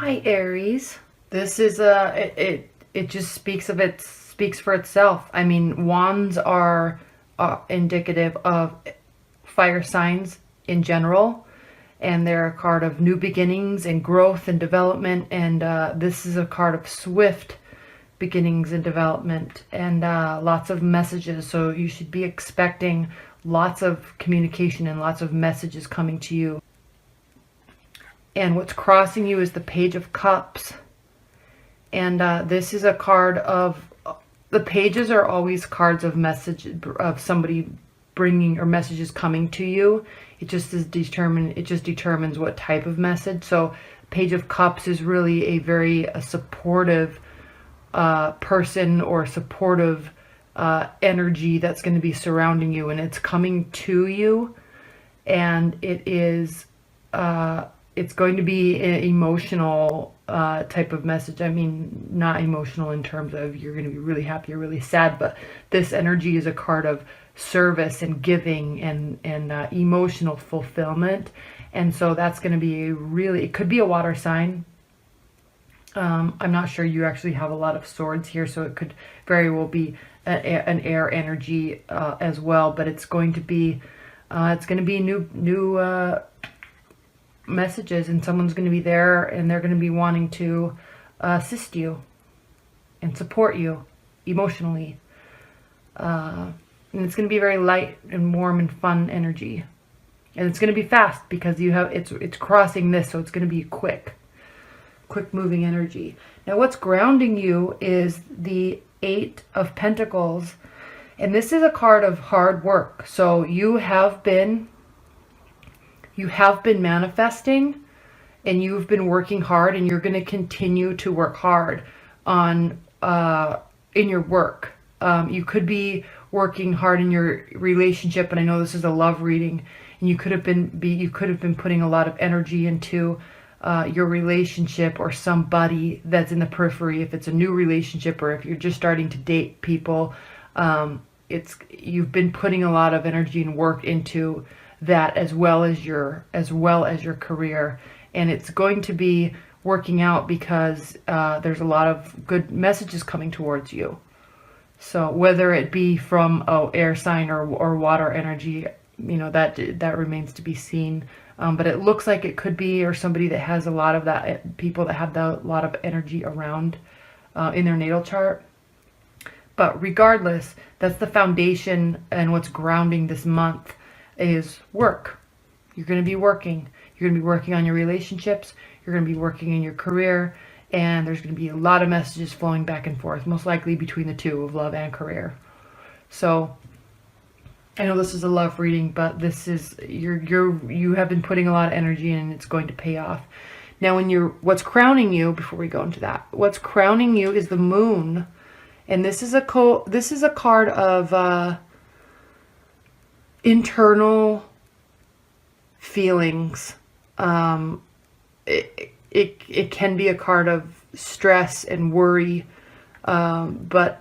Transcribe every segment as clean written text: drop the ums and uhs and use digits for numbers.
Hi, Aries. This is it just speaks for itself. I mean, wands are indicative of fire signs in general, and they're a card of new beginnings and growth and development. And this is a card of swift beginnings and development, and lots of messages. So you should be expecting lots of communication and lots of messages coming to you. And what's crossing you is the Page of Cups. And this is a card of, the pages are always cards of message, of somebody bringing, or messages coming to you. It just determines what type of message. So Page of Cups is really a supportive person, or supportive energy that's going to be surrounding you, and it's coming to you, and it's going to be an emotional type of message. I mean, not emotional in terms of you're going to be really happy or really sad, but this energy is a card of service and giving and emotional fulfillment. And so that's going to be it could be a water sign. I'm not sure, you actually have a lot of swords here, so it could very well be an air energy as well. But it's going to be new messages, and someone's going to be there, and they're going to be wanting to assist you and support you emotionally. And it's going to be very light and warm and fun energy, and it's going to be fast because it's crossing this, so it's going to be quick moving energy. Now what's grounding you is the Eight of Pentacles, and this is a card of hard work. So you have been manifesting, and you've been working hard, and you're going to continue to work hard on in your work. You could be working hard in your relationship, and I know this is a love reading, and you could have been putting a lot of energy into your relationship, or somebody that's in the periphery, if it's a new relationship, or if you're just starting to date people. You've been putting a lot of energy and work into that, as well as your career, and it's going to be working out because there's a lot of good messages coming towards you. So whether it be from air sign or water energy, that remains to be seen. But it looks like it could be, or somebody that has a lot of that, people that have a lot of energy around in their natal chart. But regardless, that's the foundation, and what's grounding this month is work. You're going to be working. You're going to be working on your relationships. You're going to be working in your career, and there's going to be a lot of messages flowing back and forth, most likely between the two, of love and career. So I know this is a love reading, but this is you have been putting a lot of energy in, and it's going to pay off. Now, what's crowning you, before we go into that, what's crowning you is the Moon, and this is a card of internal feelings. It can be a card of stress and worry, but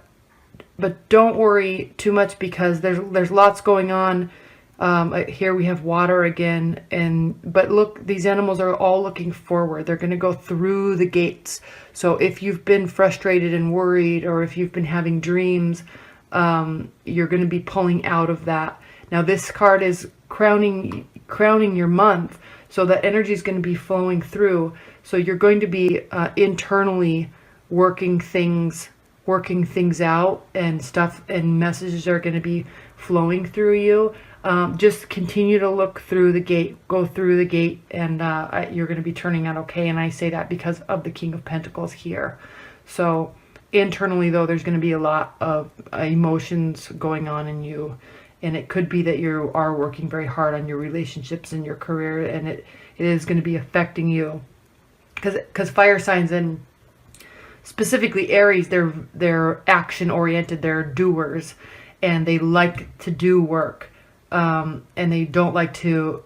don't worry too much, because there's lots going on. Here we have water again, but look, these animals are all looking forward. They're going to go through the gates. So if you've been frustrated and worried, or if you've been having dreams, you're going to be pulling out of that. Now this card is crowning your month, so that energy is going to be flowing through. So you're going to be internally working things out, and stuff and messages are going to be flowing through you. Just continue to look through the gate, go through the gate, and you're going to be turning out okay. And I say that because of the King of Pentacles here. So internally, though, there's going to be a lot of emotions going on in you. And it could be that you are working very hard on your relationships and your career, and it is going to be affecting you. Because fire signs, and specifically Aries, they're action oriented, they're doers, and they like to do work, and they don't like to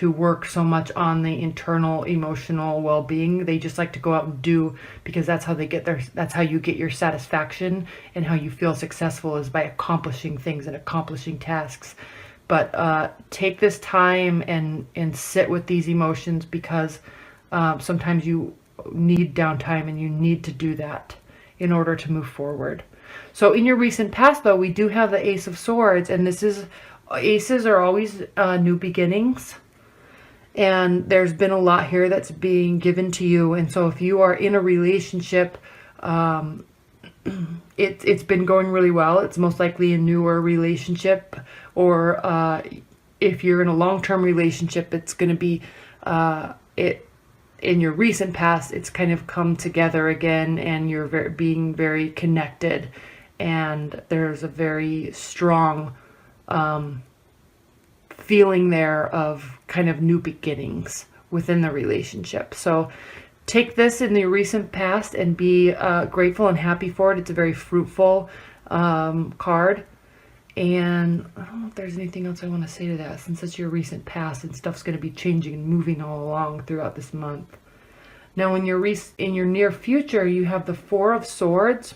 work so much on the internal emotional well-being. They just like to go out and do, because that's how you get your satisfaction, and how you feel successful is by accomplishing things and accomplishing tasks. But take this time and sit with these emotions, because sometimes you need downtime, and you need to do that in order to move forward. So in your recent past, though, we do have the Ace of Swords, and aces are always new beginnings. And there's been a lot here that's being given to you. And so if you are in a relationship, it's been going really well. It's most likely a newer relationship, or if you're in a long-term relationship, it's going to be in your recent past, it's kind of come together again, and you're being very connected, and there's a very strong feeling there of kind of new beginnings within the relationship. So take this in the recent past and be grateful and happy for it. It's a very fruitful card. And I don't know if there's anything else I want to say to that, since it's your recent past and stuff's going to be changing and moving all along throughout this month. Now in your near future, you have the Four of Swords.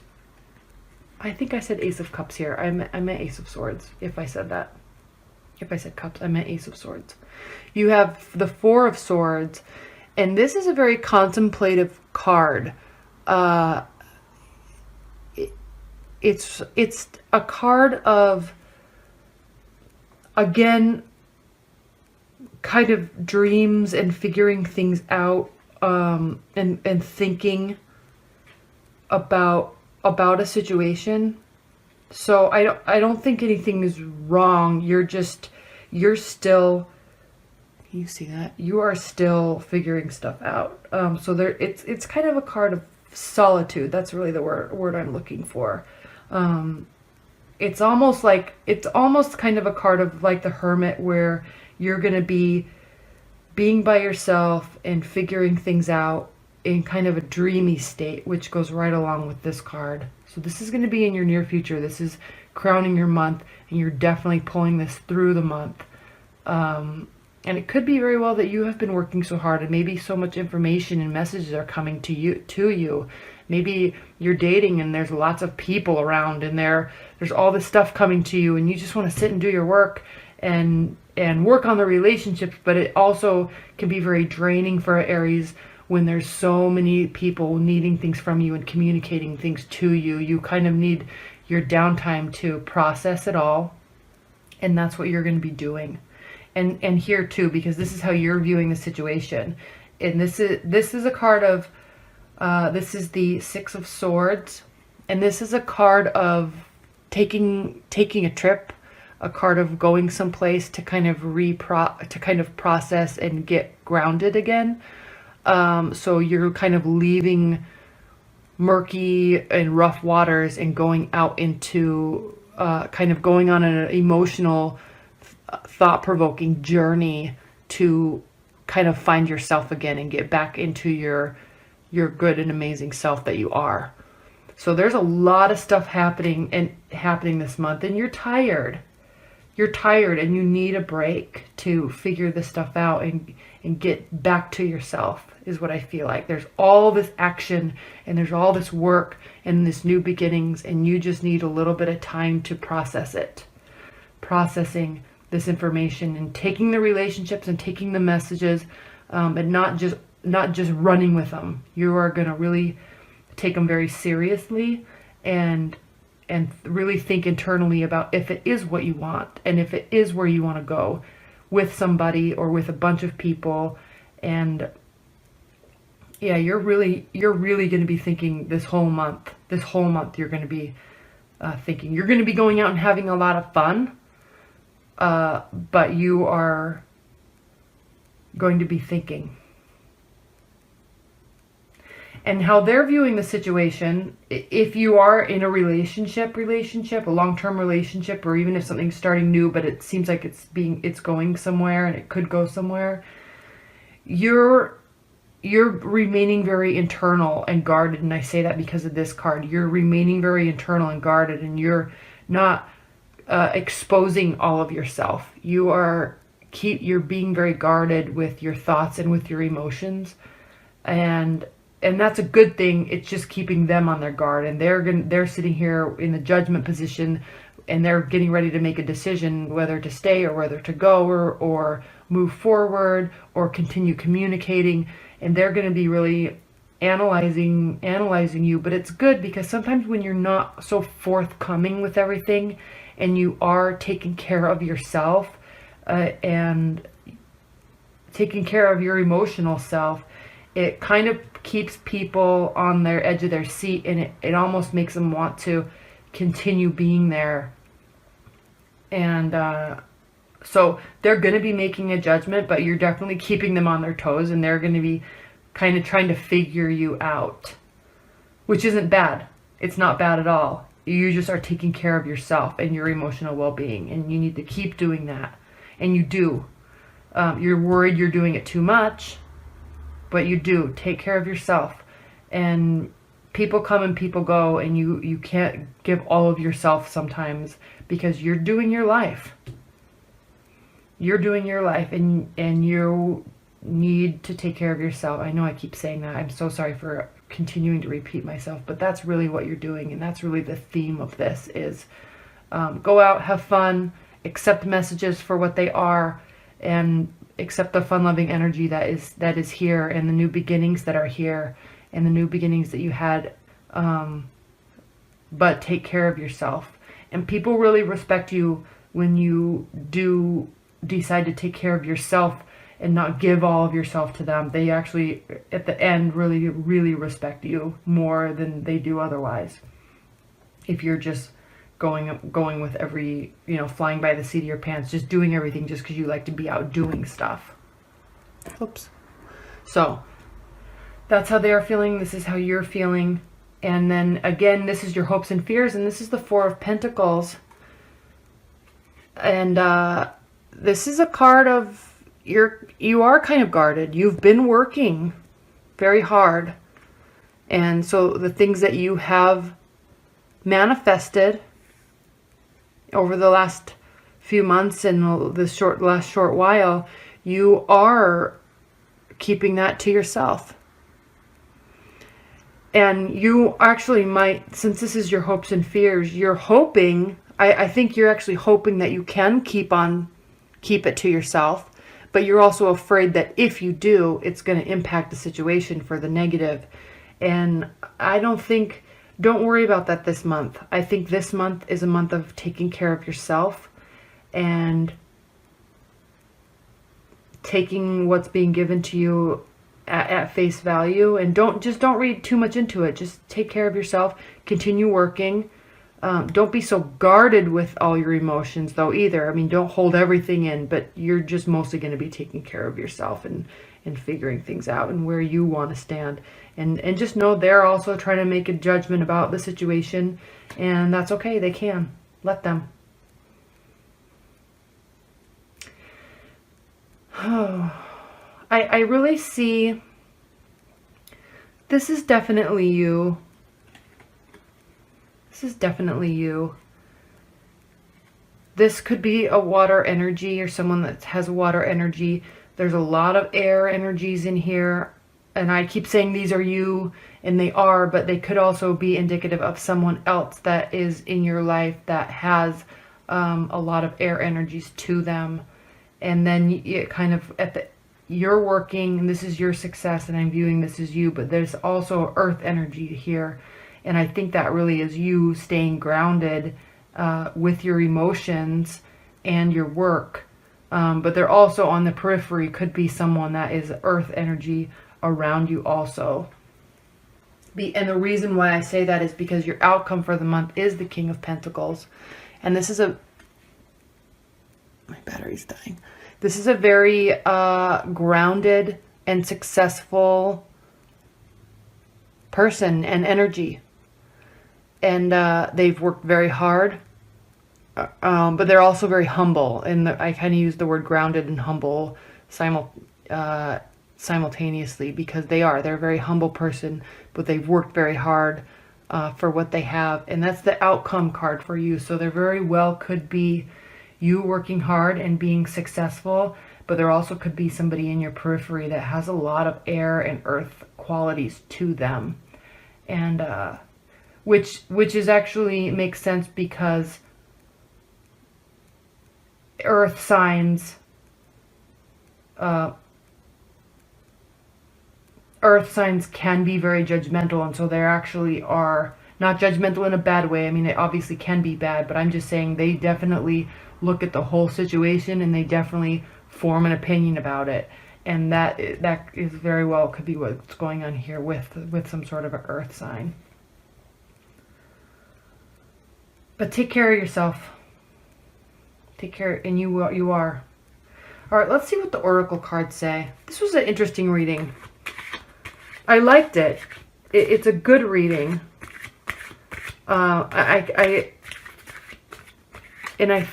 I think I said Ace of Cups here. I meant Ace of Swords. If I said that. If I said Cups, I meant Ace of Swords. You have the Four of Swords, and this is a very contemplative card. It's a card of, again, kind of dreams and figuring things out, and thinking about a situation. So I don't think anything is wrong. You're still, you see that? You are still figuring stuff out. So it's kind of a card of solitude. That's really the word I'm looking for. It's almost kind of a card of like the Hermit, where you're going to be being by yourself and figuring things out in kind of a dreamy state, which goes right along with this card. So this is going to be in your near future. This is crowning your month, and you're definitely pulling this through the month. And it could be very well that you have been working so hard, and maybe so much information and messages are coming to you. Maybe you're dating and there's lots of people around, and there's all this stuff coming to you, and you just want to sit and do your work and work on the relationships. But it also can be very draining for Aries when there's so many people needing things from you and communicating things to you. You kind of need your downtime to process it all, and that's what you're going to be doing. And here too, because this is how you're viewing the situation. And this is a card of this is the Six of Swords, and this is a card of taking a trip, a card of going someplace to kind of process and get grounded again. So you're kind of leaving murky and rough waters and going out into kind of going on an emotional, thought-provoking journey to kind of find yourself again and get back into your good and amazing self that you are. So there's a lot of stuff happening this month, and you're tired. You're tired, and you need a break to figure this stuff out and get back to yourself, is what I feel like. There's all this action, and there's all this work and this new beginnings, and you just need a little bit of time to process it. Processing this information and taking the relationships and taking the messages, and not just running with them. You are going to really take them very seriously and really think internally about if it is what you want, and if it is where you want to go with somebody or with a bunch of people. And yeah, you're really going to be thinking this whole month you're going to be thinking. You're going to be going out and having a lot of fun, but you are going to be thinking. And how they're viewing the situation, if you are in a relationship, a long-term relationship, or even if something's starting new, but it seems like it's going somewhere and it could go somewhere, you're remaining very internal and guarded. And I say that because of this card. You're remaining very internal and guarded, and you're not exposing all of yourself. You're being very guarded with your thoughts and with your emotions, and that's a good thing. It's just keeping them on their guard, and they're sitting here in the judgment position, and they're getting ready to make a decision whether to stay or whether to go or move forward or continue communicating. And they're going to be really analyzing you. But it's good because sometimes when you're not so forthcoming with everything and you are taking care of yourself, and taking care of your emotional self, it kind of keeps people on their edge of their seat, and it almost makes them want to continue being there. And so they're going to be making a judgment, but you're definitely keeping them on their toes, and they're going to be kind of trying to figure you out, which isn't bad. It's not bad at all. You just are taking care of yourself and your emotional well-being, and you need to keep doing that. And you do. You're worried you're doing it too much, but you do. Take care of yourself. And people come and people go, and you can't give all of yourself sometimes because you're doing your life. You're doing your life, and you need to take care of yourself. I know I keep saying that. I'm so sorry for continuing to repeat myself, but that's really what you're doing, and that's really the theme of this is go out, have fun, accept messages for what they are, and accept the fun-loving energy that is here, and the new beginnings that are here, and the new beginnings that you had, but take care of yourself. And people really respect you when you do decide to take care of yourself and not give all of yourself to them. They actually, at the end, really, really respect you more than they do otherwise. If you're just going with every, flying by the seat of your pants, just doing everything just because you like to be out doing stuff. Oops. So that's how they are feeling. This is how you're feeling. And then again, this is your hopes and fears, and this is the Four of Pentacles. And this is a card of you are kind of guarded. You've been working very hard. And so the things that you have manifested over the last few months and the last short while, you are keeping that to yourself. And you actually might, since this is your hopes and fears, you're hoping, I think you're actually hoping that you can keep it to yourself, but you're also afraid that if you do, it's going to impact the situation for the negative. And don't worry about that this month. I think this month is a month of taking care of yourself and taking what's being given to you at face value. And don't read too much into it. Just take care of yourself. Continue working. Don't be so guarded with all your emotions though either. I mean, don't hold everything in, but you're just mostly going to be taking care of yourself and figuring things out and where you want to stand. And just know they're also trying to make a judgment about the situation, and that's okay. They can. Let them. Oh, I really see this is definitely you. This is definitely you. This could be a water energy or someone that has water energy. There's a lot of air energies in here. And I keep saying these are you, and they are, but they could also be indicative of someone else that is in your life that has a lot of air energies to them. And then it kind of, you're working, and this is your success, and I'm viewing this as you, but there's also earth energy here. And I think that really is you staying grounded with your emotions and your work. But they're also on the periphery, could be someone that is earth energy around you also. And the reason why I say that is because your outcome for the month is the King of Pentacles. And this is my battery's dying. This is a very grounded and successful person and energy. And they've worked very hard, but they're also very humble. And I kind of use the word grounded and humble simultaneously because they're a very humble person, but they've worked very hard for what they have. And that's the outcome card for you. So there very well could be you working hard and being successful, but there also could be somebody in your periphery that has a lot of air and earth qualities to them. And which is actually makes sense because earth signs earth signs can be very judgmental, and so they actually are not judgmental in a bad way. I mean, it obviously can be bad, but I'm just saying they definitely look at the whole situation and they definitely form an opinion about it. And that is very well could be what's going on here with some sort of an earth sign. But take care of yourself. Take care, and you are. All right, let's see what the oracle cards say. This was an interesting reading. I liked it. It's a good reading. I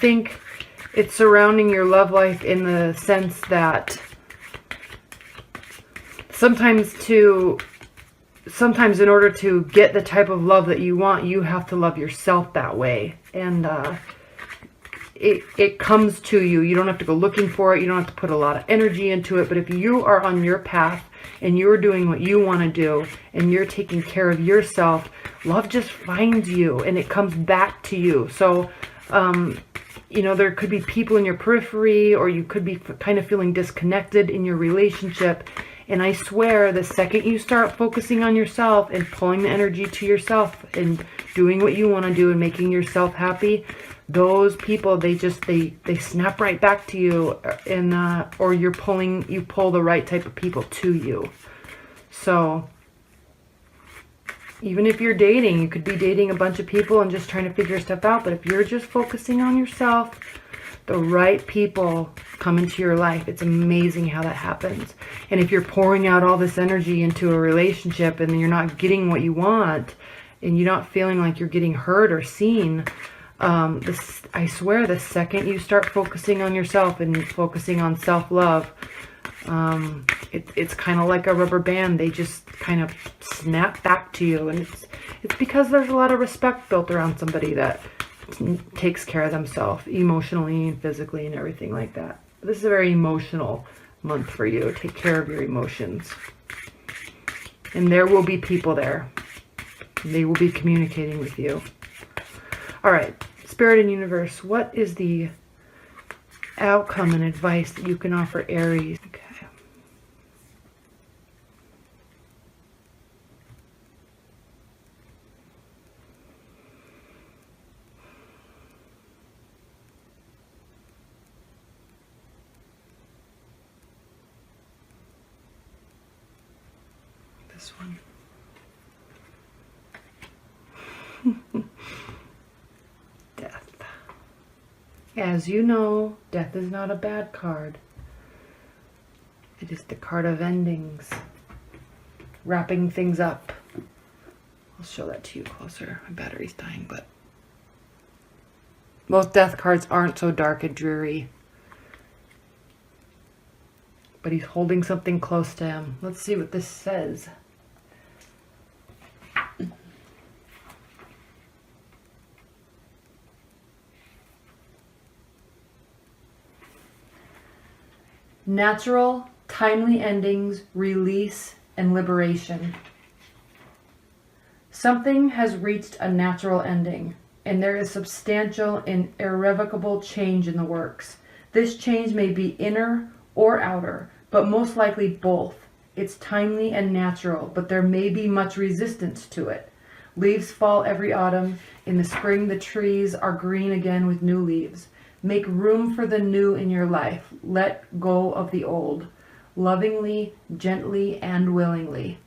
think it's surrounding your love life in the sense that sometimes in order to get the type of love that you want, you have to love yourself that way. And it comes to you. You don't have to go looking for it. You don't have to put a lot of energy into it. But if you are on your path and you're doing what you want to do and you're taking care of yourself, love just finds you and it comes back to you. So, you know, there could be people in your periphery, or you could be kind of feeling disconnected in your relationship. And I swear, the second you start focusing on yourself and pulling the energy to yourself and doing what you want to do and making yourself happy, those people, they snap right back to you, and or you pull the right type of people to you. So even if you're dating, you could be dating a bunch of people and just trying to figure stuff out. But if you're just focusing on yourself, the right people come into your life. It's amazing how that happens. And if you're pouring out all this energy into a relationship and you're not getting what you want, and you're not feeling like you're getting heard or seen, I swear, the second you start focusing on yourself and focusing on self-love, it's kind of like a rubber band. They just kind of snap back to you. And it's because there's a lot of respect built around somebody that takes care of themselves emotionally and physically and everything like that. This is a very emotional month for you. Take care of your emotions. And there will be people there. They will be communicating with you. All right, Spirit and Universe, what is the outcome and advice that you can offer Aries? Okay. This one. Death. As you know, death is not a bad card. It is the card of endings. Wrapping things up. I'll show that to you closer. My battery's dying, but most death cards aren't so dark and dreary. But he's holding something close to him. Let's see what this says. Natural, timely endings, release, and liberation. Something has reached a natural ending, and there is substantial and irrevocable change in the works. This change may be inner or outer, but most likely both. It's timely and natural, but there may be much resistance to it. Leaves fall every autumn. In the spring, the trees are green again with new leaves. Make room for the new in your life. Let go of the old. Lovingly, gently, and willingly.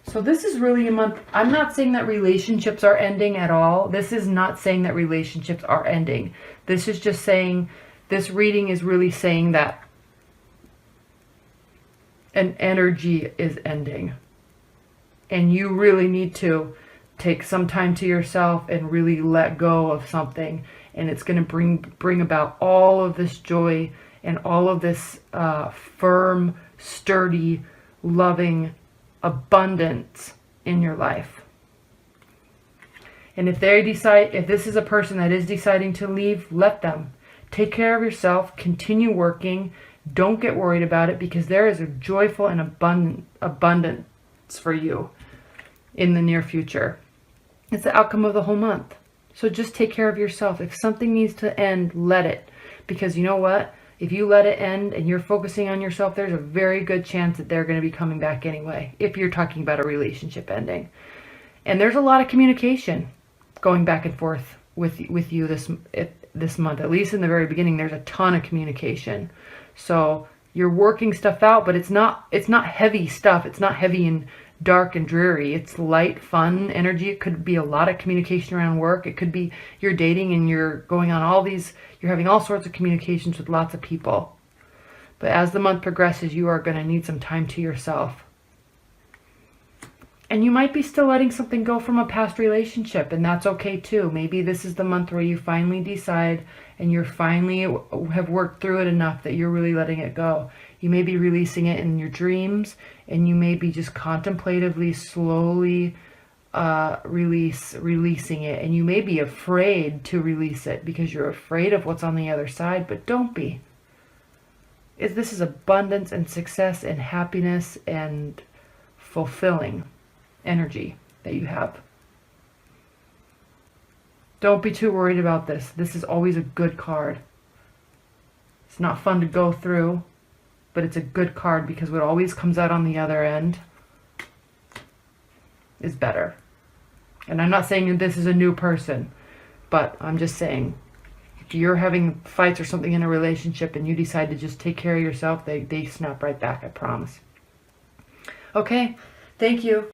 So this is really a month. I'm not saying that relationships are ending at all. This is not saying that relationships are ending. This is just saying, this reading is really saying that an energy is ending. And you really need to take some time to yourself and really let go of something. And it's going to bring about all of this joy and all of this firm, sturdy, loving abundance in your life. And if this is a person that is deciding to leave, let them. Take care of yourself. Continue working. Don't get worried about it, because there is a joyful and abundance for you in the near future. It's the outcome of the whole month. So just take care of yourself. If something needs to end, let it. Because you know what? If you let it end and you're focusing on yourself, there's a very good chance that they're going to be coming back anyway, if you're talking about a relationship ending. And there's a lot of communication going back and forth with you this month. At least in the very beginning, there's a ton of communication. So you're working stuff out, but it's not heavy stuff. It's not heavy and dark and dreary. It's light, fun energy. It could be a lot of communication around work. It could be you're dating and you're going on you're having all sorts of communications with lots of people. But as the month progresses, you are going to need some time to yourself. And you might be still letting something go from a past relationship, and that's okay too. Maybe this is the month where you finally decide and you finally have worked through it enough that you're really letting it go. You may be releasing it in your dreams, and you may be just contemplatively, slowly releasing it. And you may be afraid to release it because you're afraid of what's on the other side, but don't be. This is abundance and success and happiness and fulfilling energy that you have. Don't be too worried about this. This is always a good card. It's not fun to go through, but it's a good card because what always comes out on the other end is better. And I'm not saying this is a new person, but I'm just saying if you're having fights or something in a relationship and you decide to just take care of yourself, they snap right back, I promise. Okay, thank you.